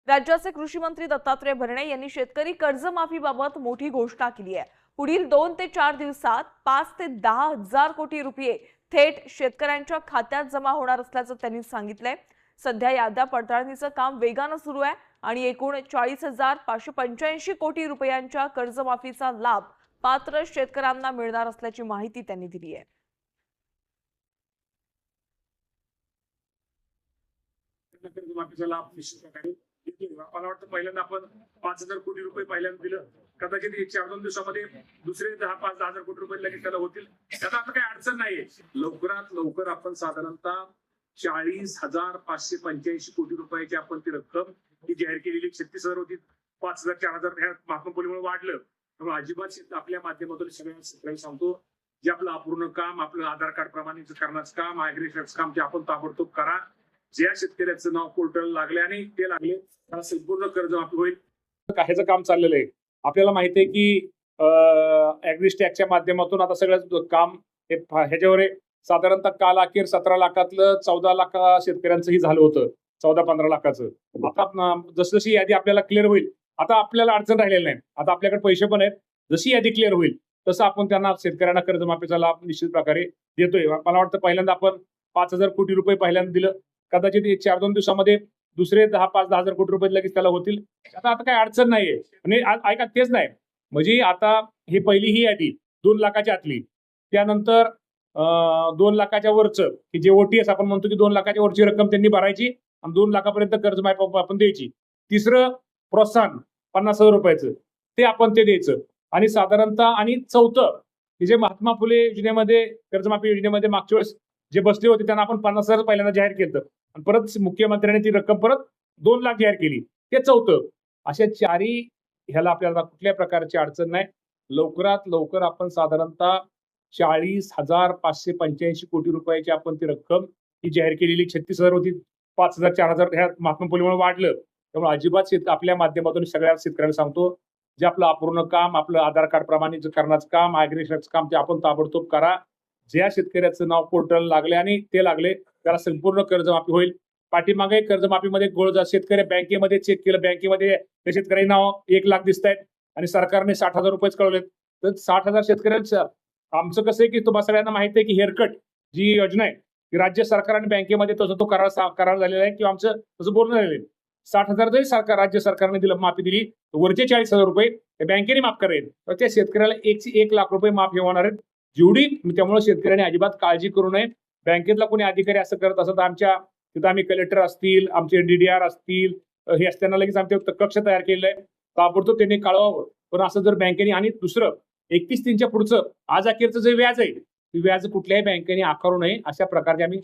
राज्याचे कृषी मंत्री दत्तात्रय भरणे यांनी शेतकरी कर्जमाफीबाबत मोठी घोषणा केली आहे। पुढील 2 ते 4 दिवसात 5 ते 10 हजार कोटी रुपये थेट शेतकऱ्यांच्या खात्यात जमा होणार असल्याचं त्यांनी सांगितलंय। सध्या याद्या पडताळणीचं काम वेगानं सुरू आहे आणि एकूण 40,585 कोटी रुपयांच्या कर्जमाफीचा लाभ पात्र शेतकऱ्यांना मिळणार असल्याची माहिती त्यांनी दिली आहे। कर्जमाफीचा लाभ निश्चित प्रकारे देतोय। मला वाटतं पहिल्यांदा आपण 5,000 कोटी रुपये पहिल्यांदा दिलं, कदाचित 4-2 दिवसामध्ये दुसरे 10-5 हजार कोटी रुपये लगेच त्याला होतील। त्याचा आता काही अडचण नाहीये। लवकरात लवकर आपण साधारणतः 40,585 कोटी रुपयाची आपण ती रक्कम ही जाहीर केलेली 36,000 होती, 5,000 4,000 ह्या महात्मा फुलेमुळे वाढलं। त्यामुळे अजिबात आपल्या माध्यमातून सगळ्यांना सांगतो, जे आपलं अपूर्ण काम, आपलं आधार कार्ड प्रमाणित करण्याचं काम, ॲग्रीकल्चरचं काम ते आपण ताबडतोब करा। ज्या शेतकऱ्याचं नाव पोर्टल लागले आणि ते लागले त्याला संपूर्ण कर्जमाफी होईल। ह्याचं काम चाललेलं आहे। आपल्याला माहिती आहे की ॲग्रीस्टॅकच्या माध्यमातून आता सगळं काम ह्याच्यावर साधारणतः काल अखेर 17 लाखातलं 14 लाख शेतकऱ्यांचंही झालं होतं, 14-15 लाखाचं। आता जसजशी यादी आपल्याला क्लिअर होईल, आता आपल्याला अडचण राहिलेली नाही। आता आपल्याकडे पैसे पण आहेत, जशी यादी क्लिअर होईल तसं आपण त्यांना शेतकऱ्यांना कर्जमाफीचा लाभ निश्चित प्रकारे देतोय। मला वाटतं पहिल्यांदा आपण 5,000 कोटी रुपये पहिल्यांदा दिलं, कदाचित 4-2 दिवसामध्ये दुसरे 10-5-10 हजार कोटी रुपये लगेच त्याला होतील। आता काही अडचण नाहीये। आणि ऐका, तेच नाही म्हणजे आता ही पहिली ही यादी 2 लाखाच्या आतली, त्यानंतर 2 लाखाच्या वरचं की जे OTS आपण म्हणतो की 2 लाखाच्या वरची रक्कम त्यांनी भरायची आणि 2 लाखापर्यंत कर्जमाफी आपण द्यायची। तिसरं प्रोत्साहन 50,000 रुपयाचं ते आपण ते द्यायचं। आणि साधारणतः आणि चौथं की जे महात्मा फुले योजनेमध्ये कर्जमाफी योजनेमध्ये मागच्या वेळेस जे बसले होते त्यांना आपण 50,000 पहिल्यांदा जाहीर केलं आणि परत मुख्यमंत्र्यांनी ती रक्कम परत 2 लाख जाहीर केली, ते चौथं। अशा चारही ह्याला आपल्याला कुठल्या प्रकारची अडचण नाही। लवकरात लवकर आपण साधारणतः 40,585 कोटी रुपयाची आपण ती रक्कम ही जाहीर केलेली 36,000 होती, 5,000 4,000 ह्या महात्मा फुलेमुळे वाढलं। त्यामुळे अजिबात आपल्या माध्यमातून सगळ्या शेतकऱ्यांना सांगतो, जे आपलं अपूर्ण काम, आपलं आधार कार्ड प्रमाणित करण्याचं काम, ॲग्रीकल्चरचं काम ते आपण ताबडतोब करा। ज्या शेतकऱ्याचं नाव पोर्टल लागले आणि ते लागले त्याला संपूर्ण कर्जमाफी होईल। पाठीमागे कर्जमाफीमध्ये गोळ शेतकरी बँकेमध्ये चेक केलं, बँकेमध्ये त्या शेतकरी नाव 1 लाख दिसत आहेत आणि सरकारने 60,000 रुपयेच कळवलेत। तर 60,000 शेतकऱ्यांचं आमचं कसं आहे की तुम्हाला सगळ्यांना माहिती आहे की हेअरकट जी योजना आहे ती राज्य सरकार आणि बँकेमध्ये तसं तो करार झालेला आहे किंवा आमचं तसं बोलणं झालेलं आहे। 60,000 जरी राज्य सरकारने दिलं, माफी दिली, तर वरचे 40,000 रुपये बँकेने माफ करेल, तर त्या शेतकऱ्याला 1 लाख रुपये माफ होणार आहेत जेवढी। त्यामुळे शेतकऱ्यांनी अजिबात काळजी करू नये। बँकेतला कोणी अधिकारी असं करत असं तर आमच्या तिथं आम्ही कलेक्टर असतील, आमचे DDR असतील, हे असताना लगेच आमचे कक्ष तयार केलेलं आहे, ताबडतोब त्यांनी कळवावं। पण असं जर बँकेने, आणि दुसरं 31/3 पुढचं आज अखेरचं जे व्याज आहे, ते व्याज कुठल्याही बँकेने आकारू नये, अशा प्रकारचे आम्ही